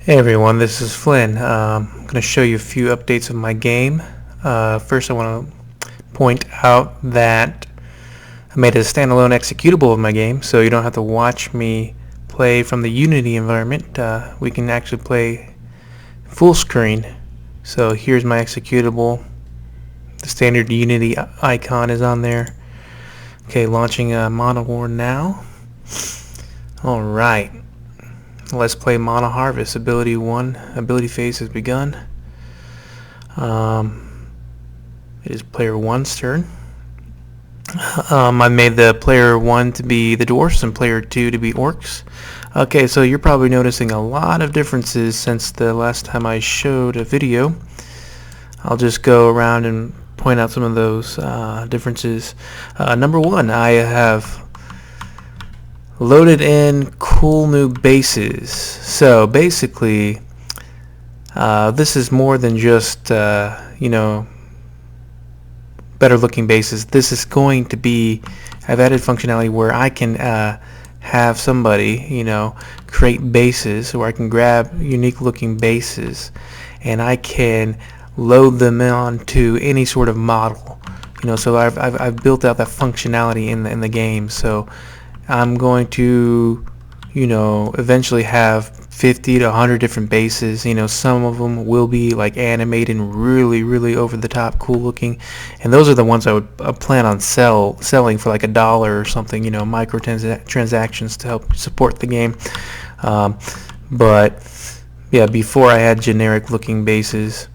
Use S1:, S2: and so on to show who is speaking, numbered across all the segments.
S1: Hey everyone, this is Flynn. I'm going to show you a few updates of my game. First I want to point out that I made a standalone executable of my game, so you don't have to watch me play from the Unity environment. We can actually play full screen. So here's my executable. The standard Unity icon is on there. Okay, launching Mono War now. Alright. Let's play Mono Harvest. Ability 1. Ability phase has begun. It is player 1's turn. I made the player 1 to be the dwarfs and player 2 to be orcs. Okay, so you're probably noticing a lot of differences since the last time I showed a video. I'll just go around and point out some of those differences. Number 1, I have loaded in cool new bases. So basically this is more than just better looking bases. This is going to be, I've added functionality where I can have somebody create bases, where I can grab unique looking bases and I can load them onto any sort of model. So I've built out that functionality in the game. So I'm going to eventually have 50 to 100 different bases. Some of them will be like animated and really over the top cool looking, and those are the ones I would plan on selling for like $1 or something, micro transactions to help support the game. But yeah, before I had generic looking bases,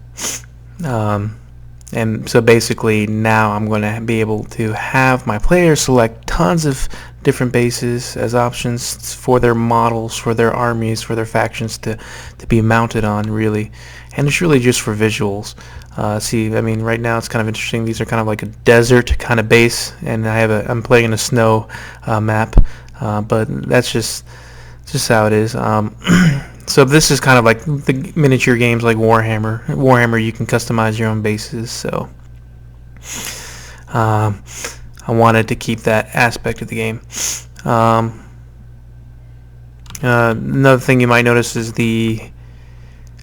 S1: and so basically now I'm going to be able to have my players select tons of different bases as options for their models, for their armies, for their factions to be mounted on, really. And it's really just for visuals. See, I mean, right now it's kind of interesting. These are kind of like a desert kind of base, and I'm playing in a snow map, but that's just how it is. So this is kind of like the miniature games like Warhammer. Warhammer, you can customize your own bases. So I wanted to keep that aspect of the game. Another thing you might notice is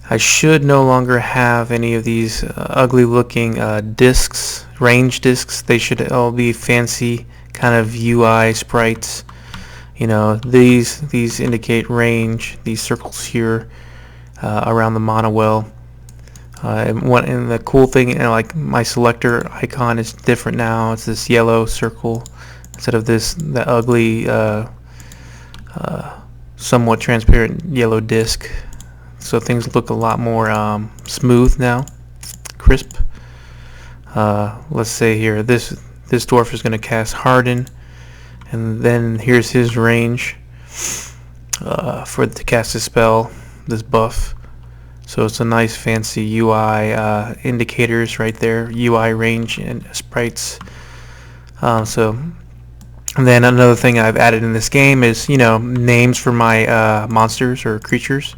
S1: I should no longer have any of these ugly looking discs, range discs. They should all be fancy kind of UI sprites. These indicate range, these circles here around the mono well. And the cool thing, like my selector icon is different now. It's this yellow circle instead of the ugly, somewhat transparent yellow disc. So things look a lot more smooth now, crisp. Let's say here, this dwarf is going to cast Harden. And then here's his range to cast a spell, this buff. So it's a nice fancy UI indicators right there, UI range and sprites. And then another thing I've added in this game is names for my monsters or creatures.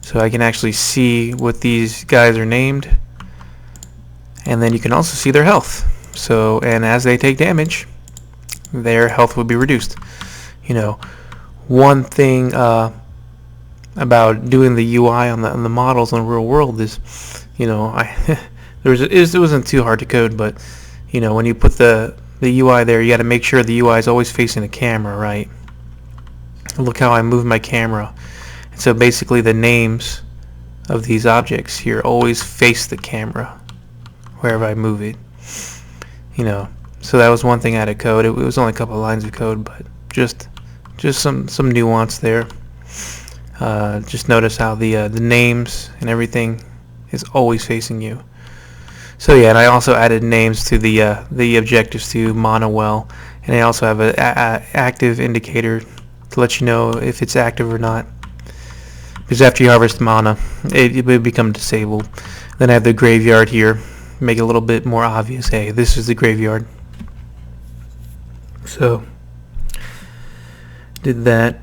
S1: So I can actually see what these guys are named, and then you can also see their health. So, and as they take damage, their health would be reduced. One thing about doing the UI on the models in the real world is, it wasn't too hard to code, but when you put the UI there, you got to make sure the UI is always facing the camera, right? Look how I move my camera. And so basically the names of these objects here always face the camera wherever I move it. So that was one thing I had to code. It was only a couple of lines of code, but just some nuance there. Just notice how the names and everything is always facing you. So yeah, and I also added names to the objectives to Monowell, and I also have an active indicator to let you know if it's active or not. Because after you harvest mana, it will become disabled. Then I have the graveyard here, make it a little bit more obvious. Hey, this is the graveyard. So did that.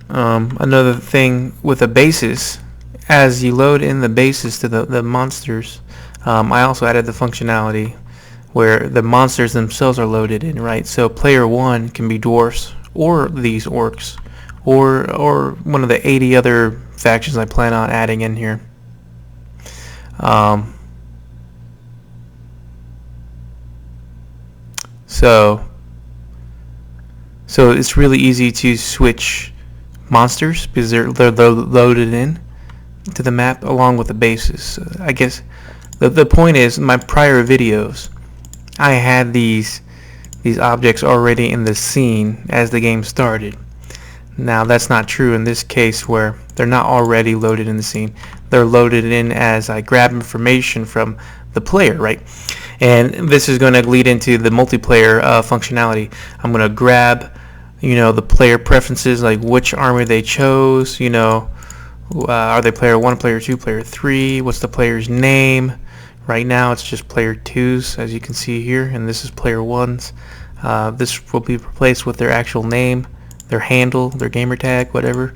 S1: Another thing with the bases, as you load in the bases to the monsters, I also added the functionality where the monsters themselves are loaded in, right? So player 1 can be dwarfs or these orcs, or one of the 80 other factions I plan on adding in here. So it's really easy to switch monsters because they're loaded in to the map along with the bases. I guess the point is, in my prior videos, I had these objects already in the scene as the game started. Now that's not true in this case, where they're not already loaded in the scene. They're loaded in as I grab information from the player, right? And this is going to lead into the multiplayer functionality. I'm going to grab, the player preferences, like which army they chose. Are they player 1, player 2, player 3? What's the player's name? Right now it's just player 2's, as you can see here, and this is player 1's. This will be replaced with their actual name, their handle, their gamer tag, whatever.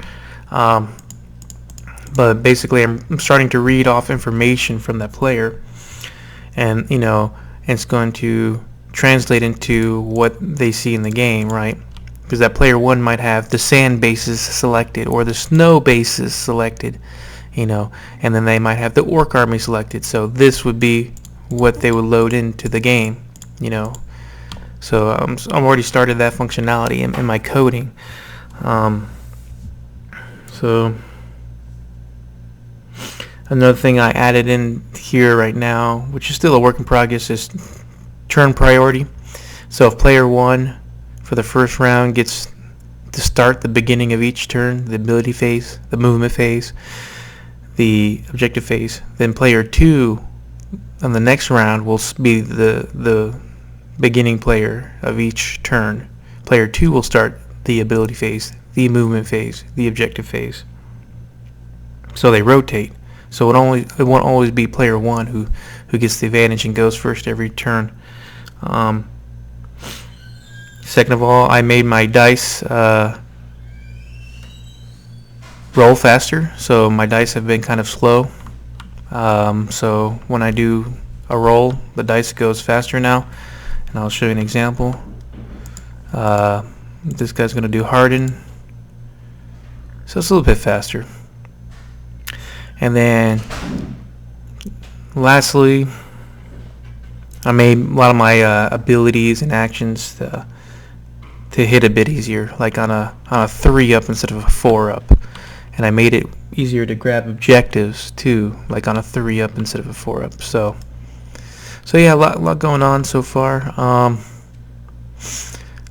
S1: But basically I'm starting to read off information from that player, and it's going to translate into what they see in the game, right? Because that player 1 might have the sand bases selected or the snow bases selected, and then they might have the orc army selected. So this would be what they would load into the game, So I'm already started that functionality in my coding. So another thing I added in here right now, which is still a work in progress, is turn priority. So if player 1 for the first round gets to start the beginning of each turn, the ability phase, the movement phase, the objective phase, then player 2 on the next round will be the beginning player of each turn. Player 2 will start the ability phase, the movement phase, the objective phase. So they rotate. So it won't always be player 1 who gets the advantage and goes first every turn. Second of all, I made my dice roll faster, so my dice have been kind of slow. So when I do a roll, the dice goes faster now, and I'll show you an example. This guy's going to do harden, so it's a little bit faster. And then lastly, I made a lot of my abilities and actions to hit a bit easier, like on a 3-up instead of a 4-up. And I made it easier to grab objectives too, like on a 3-up instead of a 4-up. So yeah, a lot going on so far.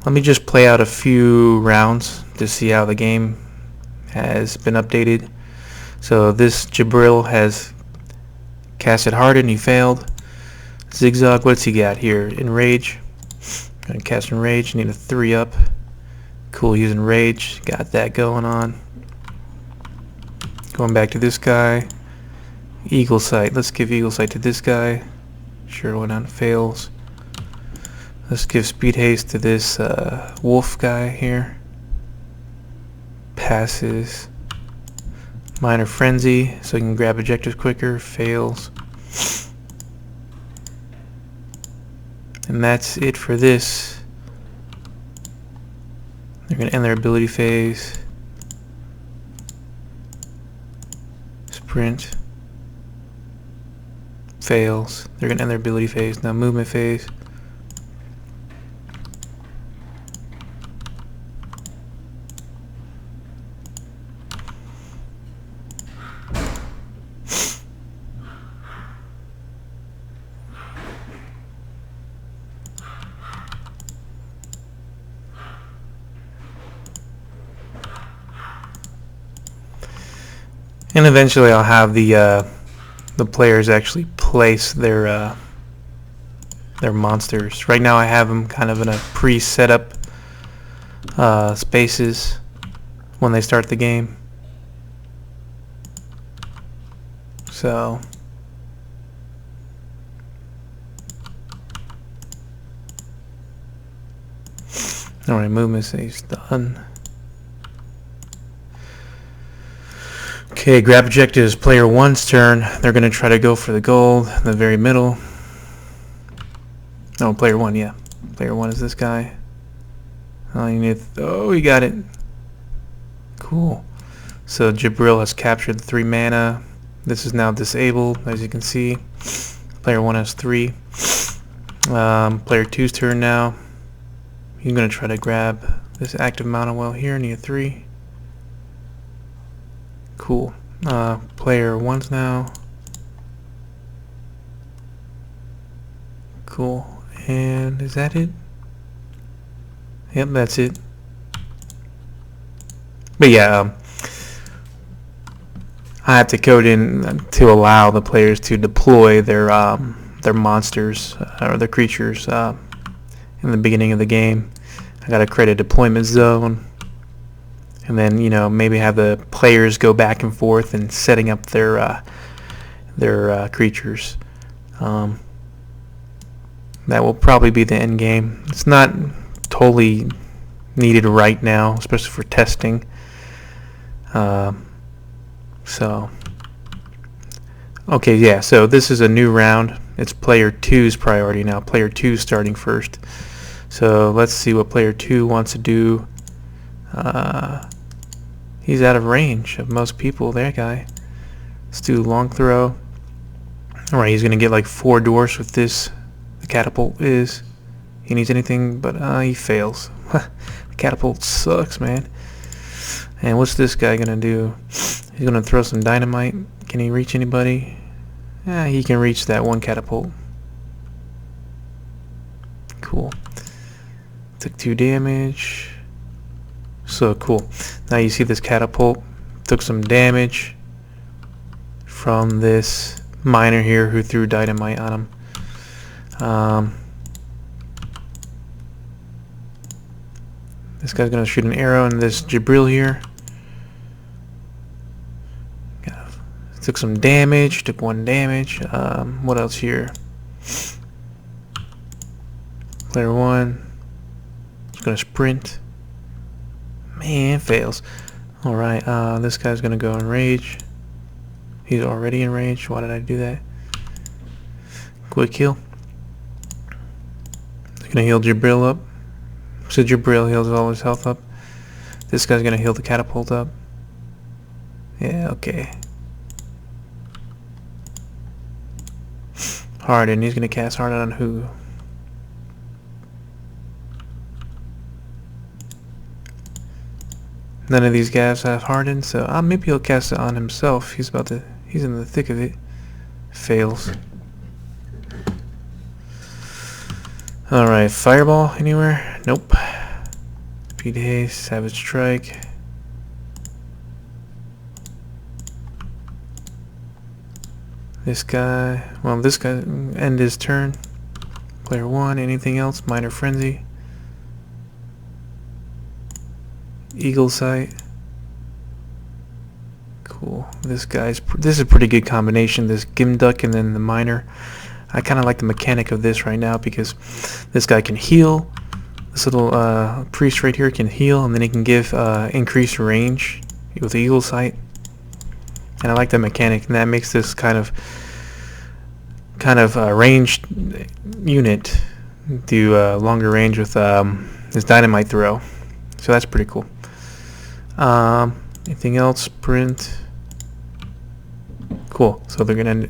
S1: Let me just play out a few rounds to see how the game has been updated. So this Jabril has casted Harden, he failed. Zigzag, what's he got here? Enrage. Gonna cast Enrage, need a 3-up. Cool, using Rage, got that going on. Going back to this guy. Eagle Sight, let's give Eagle Sight to this guy. Sure, went on, fails. Let's give Speed Haste to this Wolf guy here. Passes. Minor Frenzy, so you can grab objectives quicker, fails. And that's it for this. They're going to end their ability phase. Sprint. Fails. They're going to end their ability phase. Now movement phase. And eventually I'll have the players actually place their monsters. Right now I have them kind of in a pre-set up spaces when they start the game. So alright, movement saves done. Okay, grab objectives. Player 1's turn. They're going to try to go for the gold in the very middle. No, player 1, yeah. Player 1 is this guy. Oh, you need. Oh, he got it. Cool. So Jabril has captured the 3 mana. This is now disabled, as you can see. Player 1 has 3. Player 2's turn now. He's going to try to grab this active mountain well here, near 3. Cool. Player 1's now. Cool. And is that it? Yep, that's it. But yeah, I have to code in to allow the players to deploy their monsters or their creatures in the beginning of the game. I gotta create a deployment zone, and then maybe have the players go back and forth and setting up their creatures. That will probably be the end game. It's not totally needed right now, especially for testing. So okay, yeah, so this is a new round. It's player 2's priority now. Player 2 is starting first. So let's see what player 2 wants to do. He's out of range of most people. That guy. Let's do long throw. Alright, he's going to get like 4 dwarfs with this. The catapult is. He needs anything, but he fails. The catapult sucks, man. And what's this guy going to do? He's going to throw some dynamite. Can he reach anybody? Yeah, he can reach that 1 catapult. Cool. Took 2 damage. So cool. Now you see this catapult took some damage from this miner here who threw dynamite on him. This guy's gonna shoot an arrow in this Jabril here. Took some damage. Took 1 damage. What else here? Player 1 is gonna sprint. Man, fails. Alright, this guy's gonna go in rage. He's already in rage. Why did I do that? Quick heal. He's gonna heal Jabril up. So Jabril heals all his health up. This guy's gonna heal the catapult up. Yeah, okay. Harden. He's gonna cast Harden on who? None of these guys have Harden, so maybe he'll cast it on himself. He's in the thick of it. Fails. Alright, Fireball anywhere? Nope. Speed Haste, Savage Strike. This guy, end his turn. Player 1, anything else? Minor Frenzy. Eagle Sight. Cool. This is a pretty good combination. This Gimduck and then the Miner. I kind of like the mechanic of this right now because this guy can heal. This little priest right here can heal, and then he can give increased range with the Eagle Sight. And I like the mechanic, and that makes this kind of ranged unit do longer range with this dynamite throw. So that's pretty cool. Anything else? Sprint. Cool. So they're gonna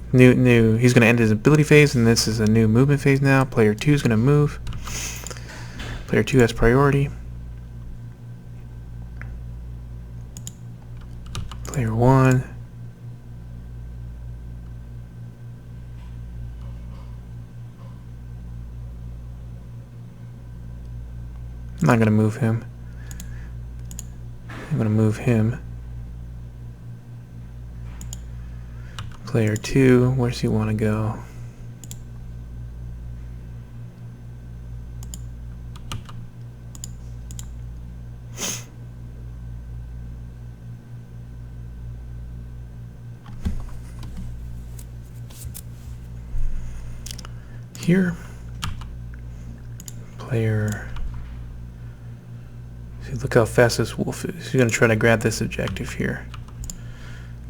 S1: he's gonna end his ability phase, and this is a new movement phase now. Player 2 is gonna move. Player 2 has priority. Player 1. I'm not gonna move him. I'm gonna move him. Player 2, where's he want to go? Here. Player. See, look how fast this wolf is. He's gonna try to grab this objective here.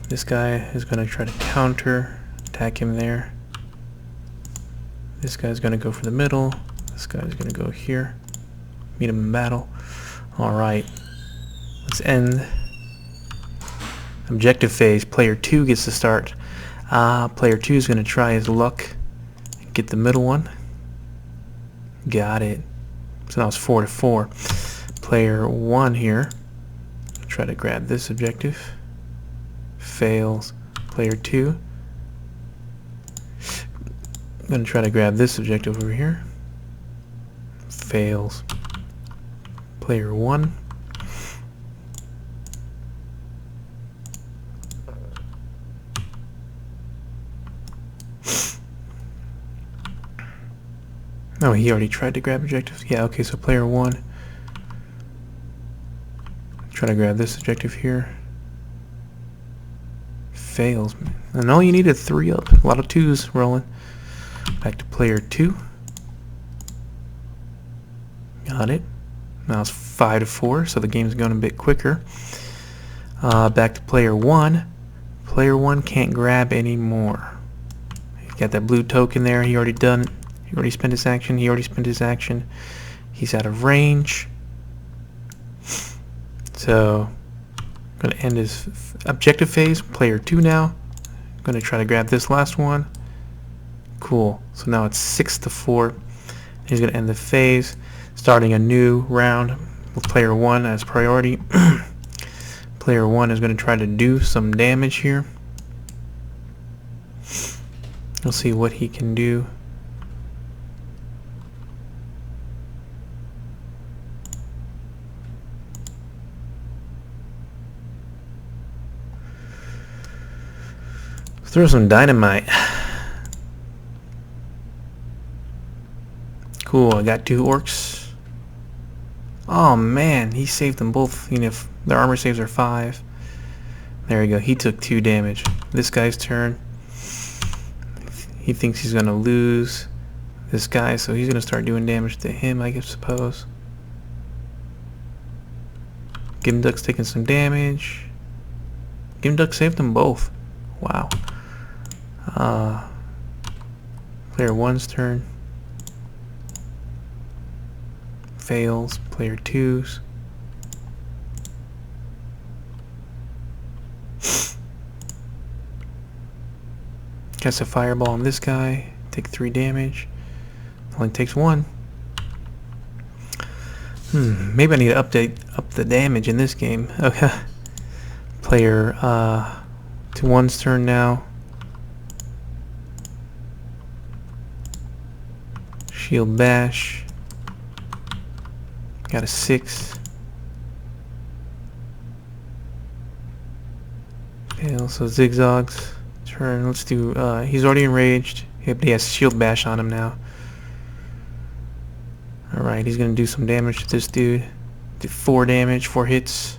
S1: This guy is going to try to counter, attack him there. This guy's going to go for the middle. This guy's going to go here. Meet him in battle. Alright. Let's end Objective phase. Player 2 gets to start. Player 2 is going to try his luck. Get the middle one. Got it. So now it's 4-4. Player 1 here. Try to grab this objective. Fails. Player 2. I'm going to try to grab this objective over here. Fails. Player 1. Oh, he already tried to grab objectives. Yeah, okay, so player 1. Try to grab this objective here. Fails. And all you need is 3 up. A lot of 2s rolling. Back to player 2. Got it. Now it's 5-4, so the game's going a bit quicker. Back to player 1. Player 1 can't grab anymore. He's got that blue token there. He already done it. He already spent his action. He already spent his action. He's out of range. So, I'm going to end his objective phase. Player 2 now. I'm going to try to grab this last one. Cool. So now it's 6-4. He's going to end the phase, starting a new round with player 1 as priority. Player 1 is going to try to do some damage here. We'll see what he can do. Throw some dynamite. Cool, I got 2 orcs. Oh man, he saved them both, even if their armor saves are 5. There we go, he took 2 damage. This guy's turn. He thinks he's gonna lose this guy, so he's gonna start doing damage to him, I suppose. Gimduck's taking some damage. Gimduck saved them both. Wow. Player 1's turn. Fails. Player 2's. Cast a fireball on this guy. Take 3 damage. Only takes 1. Maybe I need to update up the damage in this game. Okay. Player 1's turn now. Shield bash. Got a 6. Okay, also zigzags. Turn. Let's do. He's already enraged. But he has shield bash on him now. All right, he's gonna do some damage to this dude. Did 4 damage, 4 hits,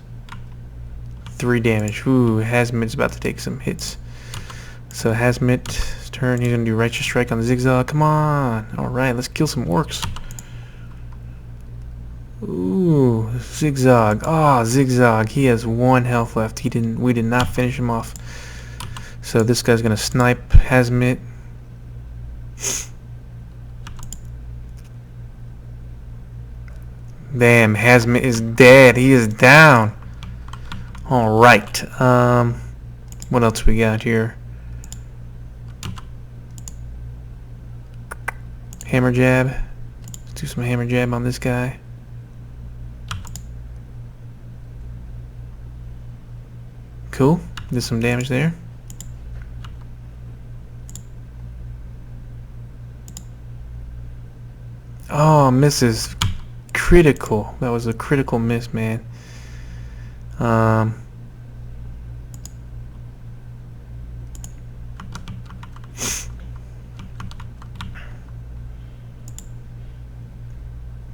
S1: 3 damage. Ooh, Hazmit's about to take some hits. So Hazmit's turn. He's gonna do righteous strike on the zigzag. Come on. All right, let's kill some orcs. Ooh, zigzag. Ah, zigzag. He has 1 health left. We did not finish him off. So this guy's gonna snipe Hazmit. Damn, Hazmit is dead. He is down. All right. What else we got here? Hammer jab. Let's do some hammer jab on this guy. Cool. Did some damage there. Oh, misses. Critical. That was a critical miss, man.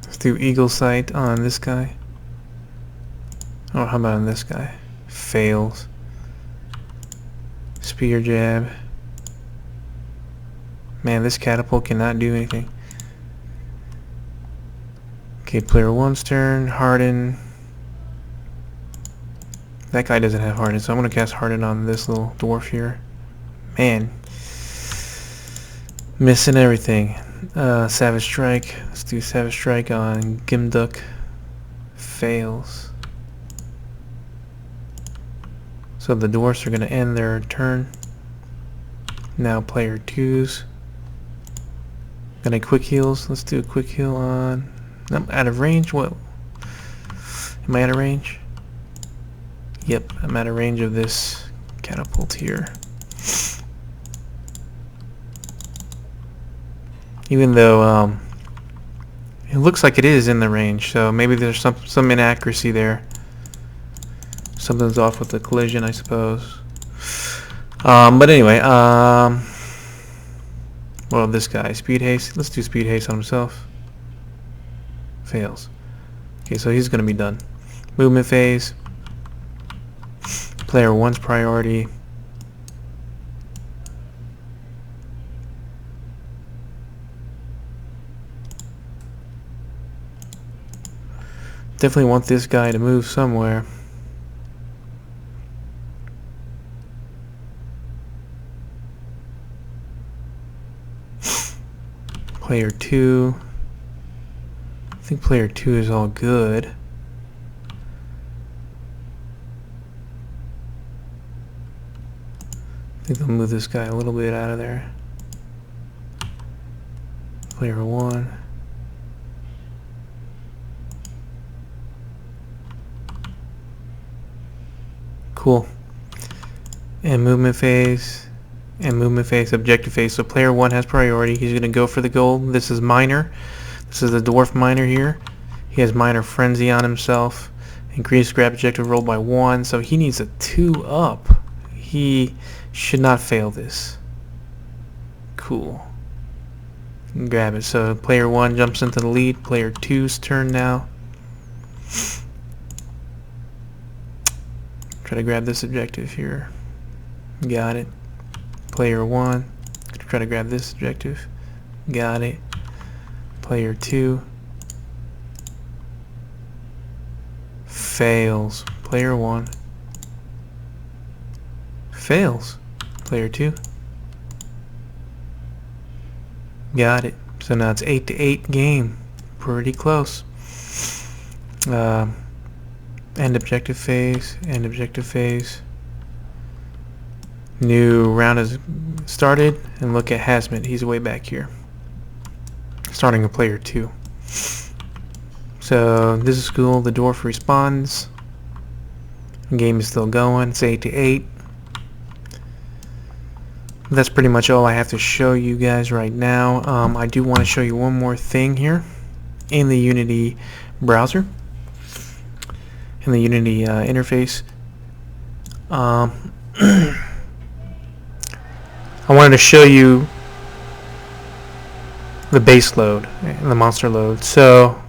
S1: Let's do eagle sight on this guy. Oh, how about on this guy? Fails. Spear jab. Man, this catapult cannot do anything. Okay, player 1's turn. Harden. That guy doesn't have Harden, so I'm going to cast Harden on this little dwarf here. Man. Missing everything. Savage Strike. Let's do Savage Strike on Gimduck. Fails. So the dwarfs are going to end their turn. Now player 2's gonna quick heals. Let's do a quick heal on. I'm out of range. What? Am I out of range? Yep, I'm out of range of this catapult here. Even though it looks like it is in the range, so maybe there's some inaccuracy there. Something's off with the collision, I suppose. But anyway, well, this guy, speed haste. Let's do speed haste on himself. Fails. Okay, so he's gonna be done. Movement phase. Player 1's priority. Definitely want this guy to move somewhere. Player 2. I think player 2 is all good. I think I'll move this guy a little bit out of there. Player 1. Cool. And movement phase. And movement phase, objective phase. So player 1 has priority. He's going to go for the goal. This is minor. This is the dwarf miner here. He has minor frenzy on himself. Increase grab objective roll by 1. So he needs a 2 up. He should not fail this. Cool. Grab it. So player 1 jumps into the lead. Player 2's turn now. Try to grab this objective here. Got it. Player 1, try to grab this objective. Got it. Player 2 fails. Player 1 fails. Player 2 got it. So now it's 8-8 game. Pretty close. End objective phase. End objective phase. New round has started, and look at Hazmat. He's way back here, starting a player 2. So this is cool. The dwarf responds. The game is still going. It's 8-8. That's pretty much all I have to show you guys right now. I do want to show you one more thing here in the Unity browser, in the Unity interface. I wanted to show you the base load and the monster load. So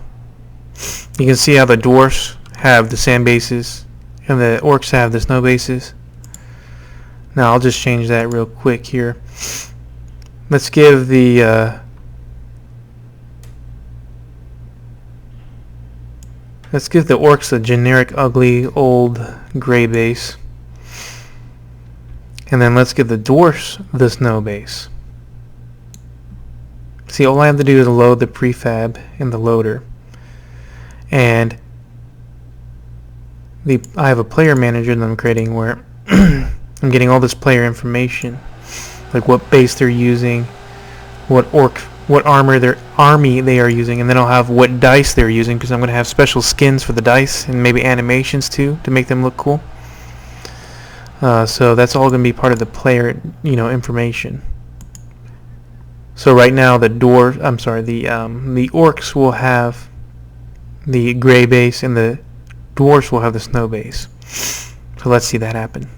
S1: you can see how the dwarfs have the sand bases and the orcs have the snow bases. Now I'll just change that real quick here. Let's give the orcs a generic ugly old gray base. And then let's give the dwarfs the snow base. See, all I have to do is load the prefab in the loader. And I have a player manager that I'm creating where I'm getting all this player information. Like what base they're using, what army they are using, and then I'll have what dice they're using, because I'm going to have special skins for the dice and maybe animations too to make them look cool. So that's all going to be part of the player, information. So right now the orcs will have the gray base and the dwarves will have the snow base. So let's see that happen.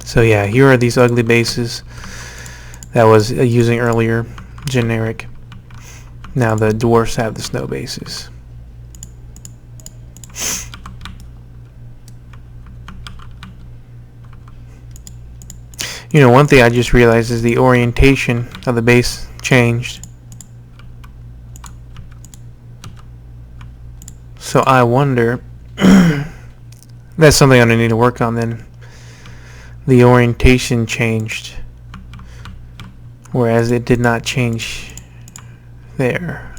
S1: So yeah, here are these ugly bases that was using earlier, generic. Now the dwarves have the snow bases. One thing I just realized is the orientation of the base changed. So I wonder, that's something I'm going to need to work on then. The orientation changed, whereas it did not change there.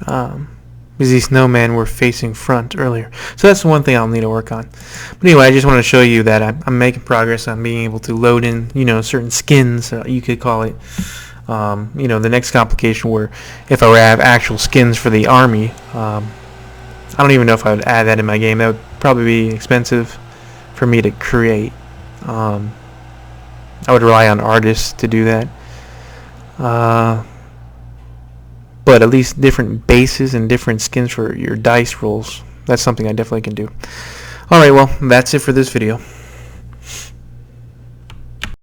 S1: because these snowmen were facing front earlier. So that's the one thing I'll need to work on. But anyway, I just want to show you that I'm making progress on being able to load in, certain skins, you could call it. The next complication where if I were to have actual skins for the army, I don't even know if I would add that in my game. That would probably be expensive for me to create. I would rely on artists to do that. But at least different bases and different skins for your dice rolls. That's something I definitely can do. Alright, well, that's it for this video.